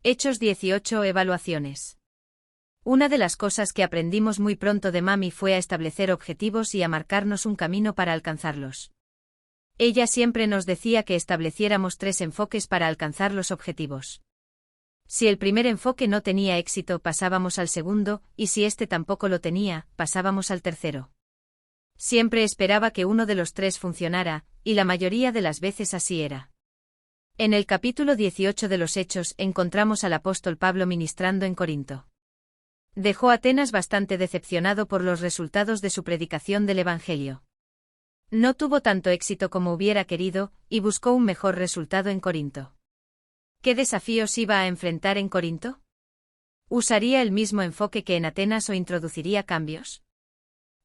Hechos 18 Evaluaciones. Una de las cosas que aprendimos muy pronto de Mami fue a establecer objetivos y a marcarnos un camino para alcanzarlos. Ella siempre nos decía que estableciéramos 3 enfoques para alcanzar los objetivos. Si el primer enfoque no tenía éxito, pasábamos al segundo, y si este tampoco lo tenía, pasábamos al tercero. Siempre esperaba que uno de los 3 funcionara, y la mayoría de las veces así era. En el capítulo 18 de los Hechos encontramos al apóstol Pablo ministrando en Corinto. Dejó Atenas bastante decepcionado por los resultados de su predicación del Evangelio. No tuvo tanto éxito como hubiera querido, y buscó un mejor resultado en Corinto. ¿Qué desafíos iba a enfrentar en Corinto? ¿Usaría el mismo enfoque que en Atenas o introduciría cambios?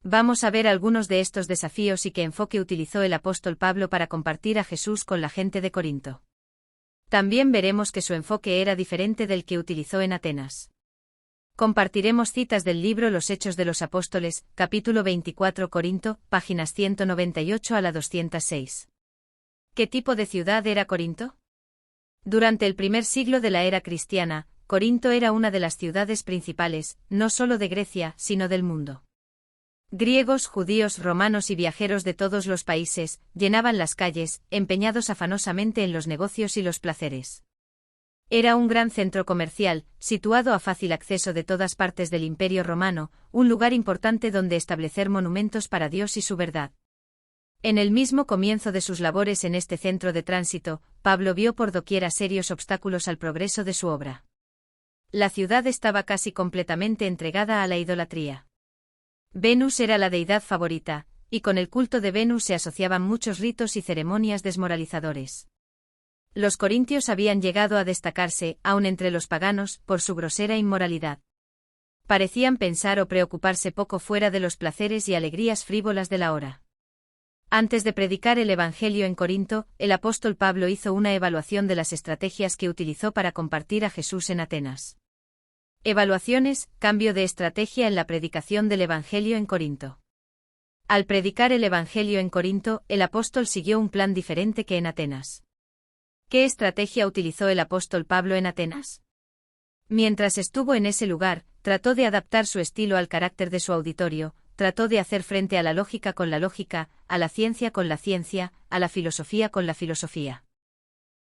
Vamos a ver algunos de estos desafíos y qué enfoque utilizó el apóstol Pablo para compartir a Jesús con la gente de Corinto. También veremos que su enfoque era diferente del que utilizó en Atenas. Compartiremos citas del libro Los Hechos de los Apóstoles, capítulo 24 Corinto, páginas 198 a la 206. ¿Qué tipo de ciudad era Corinto? Durante el primer siglo de la era cristiana, Corinto era una de las ciudades principales, no solo de Grecia, sino del mundo. Griegos, judíos, romanos y viajeros de todos los países llenaban las calles, empeñados afanosamente en los negocios y los placeres. Era un gran centro comercial, situado a fácil acceso de todas partes del Imperio Romano, un lugar importante donde establecer monumentos para Dios y su verdad. En el mismo comienzo de sus labores en este centro de tránsito, Pablo vio por doquiera serios obstáculos al progreso de su obra. La ciudad estaba casi completamente entregada a la idolatría. Venus era la deidad favorita, y con el culto de Venus se asociaban muchos ritos y ceremonias desmoralizadores. Los corintios habían llegado a destacarse, aun entre los paganos, por su grosera inmoralidad. Parecían pensar o preocuparse poco fuera de los placeres y alegrías frívolas de la hora. Antes de predicar el Evangelio en Corinto, el apóstol Pablo hizo una evaluación de las estrategias que utilizó para compartir a Jesús en Atenas. Evaluaciones, cambio de estrategia en la predicación del Evangelio en Corinto. Al predicar el Evangelio en Corinto, el apóstol siguió un plan diferente que en Atenas. ¿Qué estrategia utilizó el apóstol Pablo en Atenas? Mientras estuvo en ese lugar, trató de adaptar su estilo al carácter de su auditorio, trató de hacer frente a la lógica con la lógica, a la ciencia con la ciencia, a la filosofía con la filosofía.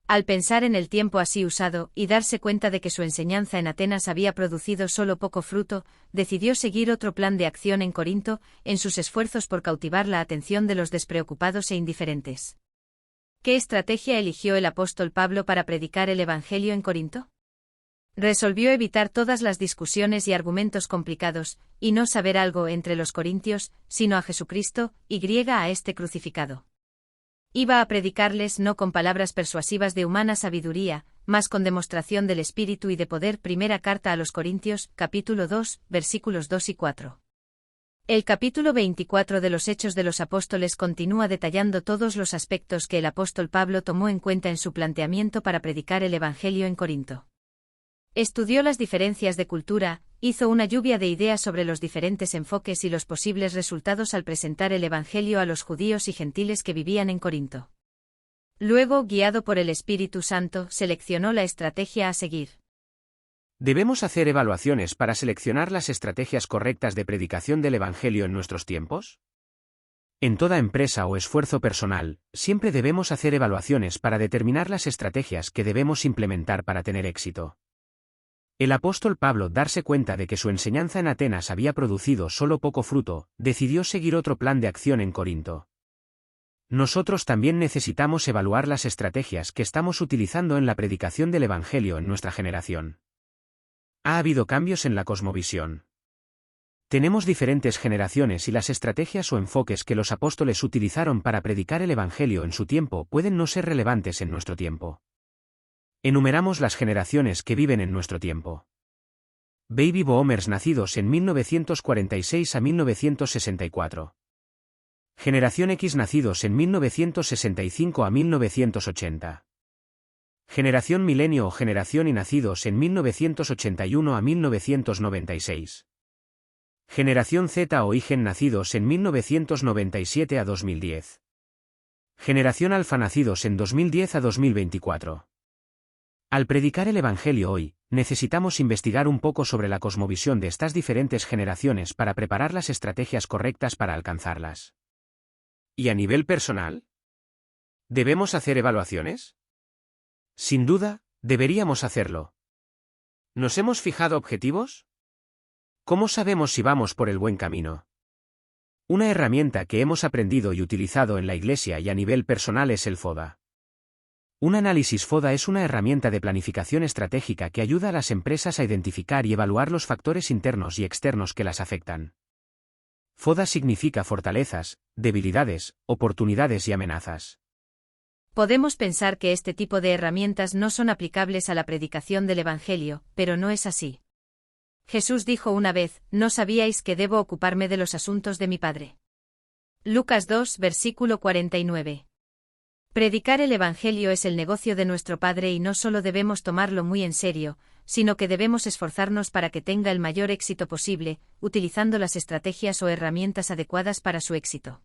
Al pensar en el tiempo así usado, y darse cuenta de que su enseñanza en Atenas había producido solo poco fruto, decidió seguir otro plan de acción en Corinto, en sus esfuerzos por cautivar la atención de los despreocupados e indiferentes. ¿Qué estrategia eligió el apóstol Pablo para predicar el Evangelio en Corinto? Resolvió evitar todas las discusiones y argumentos complicados, y no saber algo entre los corintios, sino a Jesucristo, y a este crucificado. Iba a predicarles no con palabras persuasivas de humana sabiduría, mas con demostración del Espíritu y de poder. Primera carta a los Corintios, capítulo 2, versículos 2 y 4. El capítulo 24 de los Hechos de los Apóstoles continúa detallando todos los aspectos que el apóstol Pablo tomó en cuenta en su planteamiento para predicar el Evangelio en Corinto. Estudió las diferencias de cultura, hizo una lluvia de ideas sobre los diferentes enfoques y los posibles resultados al presentar el Evangelio a los judíos y gentiles que vivían en Corinto. Luego, guiado por el Espíritu Santo, seleccionó la estrategia a seguir. ¿Debemos hacer evaluaciones para seleccionar las estrategias correctas de predicación del Evangelio en nuestros tiempos? En toda empresa o esfuerzo personal, siempre debemos hacer evaluaciones para determinar las estrategias que debemos implementar para tener éxito. El apóstol Pablo, darse cuenta de que su enseñanza en Atenas había producido solo poco fruto, decidió seguir otro plan de acción en Corinto. Nosotros también necesitamos evaluar las estrategias que estamos utilizando en la predicación del Evangelio en nuestra generación. Ha habido cambios en la cosmovisión. Tenemos diferentes generaciones y las estrategias o enfoques que los apóstoles utilizaron para predicar el Evangelio en su tiempo pueden no ser relevantes en nuestro tiempo. Enumeramos las generaciones que viven en nuestro tiempo. Baby Boomers nacidos en 1946 a 1964. Generación X nacidos en 1965 a 1980. Generación Milenio o Generación Y nacidos en 1981 a 1996. Generación Z o Y nacidos en 1997 a 2010. Generación Alfa nacidos en 2010 a 2024. Al predicar el Evangelio hoy, necesitamos investigar un poco sobre la cosmovisión de estas diferentes generaciones para preparar las estrategias correctas para alcanzarlas. ¿Y a nivel personal? ¿Debemos hacer evaluaciones? Sin duda, deberíamos hacerlo. ¿Nos hemos fijado objetivos? ¿Cómo sabemos si vamos por el buen camino? Una herramienta que hemos aprendido y utilizado en la Iglesia y a nivel personal es el FODA. Un análisis FODA es una herramienta de planificación estratégica que ayuda a las empresas a identificar y evaluar los factores internos y externos que las afectan. FODA significa fortalezas, debilidades, oportunidades y amenazas. Podemos pensar que este tipo de herramientas no son aplicables a la predicación del Evangelio, pero no es así. Jesús dijo una vez: «¿No sabíais que debo ocuparme de los asuntos de mi Padre?». Lucas 2, versículo 49. Predicar el Evangelio es el negocio de nuestro Padre y no solo debemos tomarlo muy en serio, sino que debemos esforzarnos para que tenga el mayor éxito posible, utilizando las estrategias o herramientas adecuadas para su éxito.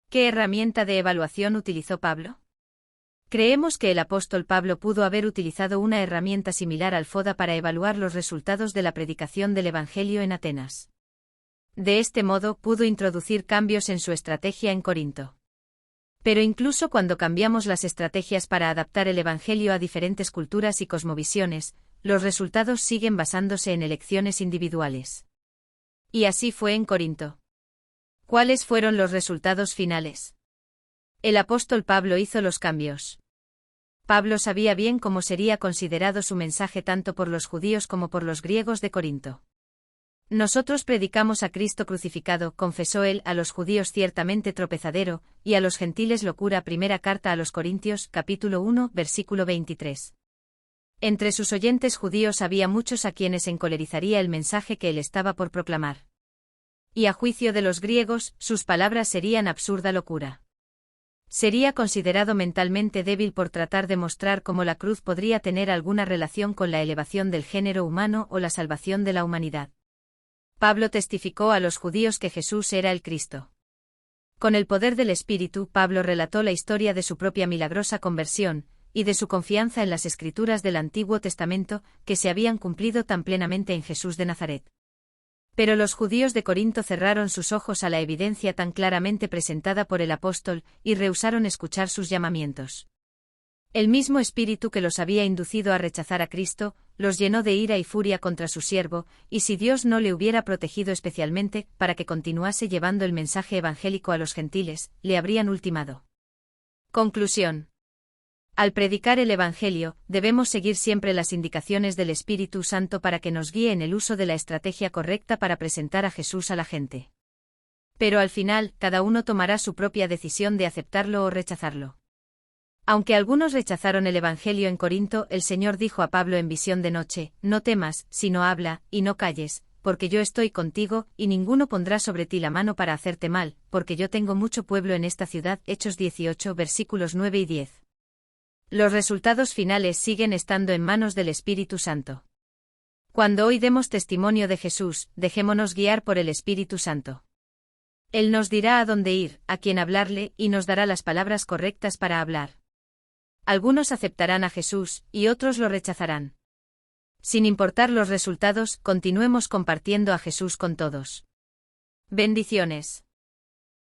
¿Qué herramienta de evaluación utilizó Pablo? Creemos que el apóstol Pablo pudo haber utilizado una herramienta similar al FODA para evaluar los resultados de la predicación del Evangelio en Atenas. De este modo pudo introducir cambios en su estrategia en Corinto. Pero incluso cuando cambiamos las estrategias para adaptar el Evangelio a diferentes culturas y cosmovisiones, los resultados siguen basándose en elecciones individuales. Y así fue en Corinto. ¿Cuáles fueron los resultados finales? El apóstol Pablo hizo los cambios. Pablo sabía bien cómo sería considerado su mensaje tanto por los judíos como por los griegos de Corinto. Nosotros predicamos a Cristo crucificado, confesó él, a los judíos ciertamente tropezadero, y a los gentiles locura. Primera carta a los Corintios, capítulo 1, versículo 23. Entre sus oyentes judíos había muchos a quienes encolerizaría el mensaje que él estaba por proclamar. Y a juicio de los griegos, sus palabras serían absurda locura. Sería considerado mentalmente débil por tratar de mostrar cómo la cruz podría tener alguna relación con la elevación del género humano o la salvación de la humanidad. Pablo testificó a los judíos que Jesús era el Cristo. Con el poder del Espíritu, Pablo relató la historia de su propia milagrosa conversión, y de su confianza en las Escrituras del Antiguo Testamento, que se habían cumplido tan plenamente en Jesús de Nazaret. Pero los judíos de Corinto cerraron sus ojos a la evidencia tan claramente presentada por el apóstol, y rehusaron escuchar sus llamamientos. El mismo espíritu que los había inducido a rechazar a Cristo, los llenó de ira y furia contra su siervo, y si Dios no le hubiera protegido especialmente para que continuase llevando el mensaje evangélico a los gentiles, le habrían ultimado. Conclusión. Al predicar el Evangelio, debemos seguir siempre las indicaciones del Espíritu Santo para que nos guíe en el uso de la estrategia correcta para presentar a Jesús a la gente. Pero al final, cada uno tomará su propia decisión de aceptarlo o rechazarlo. Aunque algunos rechazaron el Evangelio en Corinto, el Señor dijo a Pablo en visión de noche: «No temas, sino habla, y no calles, porque yo estoy contigo, y ninguno pondrá sobre ti la mano para hacerte mal, porque yo tengo mucho pueblo en esta ciudad». Hechos 18, versículos 9 y 10. Los resultados finales siguen estando en manos del Espíritu Santo. Cuando hoy demos testimonio de Jesús, dejémonos guiar por el Espíritu Santo. Él nos dirá a dónde ir, a quién hablarle, y nos dará las palabras correctas para hablar. Algunos aceptarán a Jesús, y otros lo rechazarán. Sin importar los resultados, continuemos compartiendo a Jesús con todos. Bendiciones.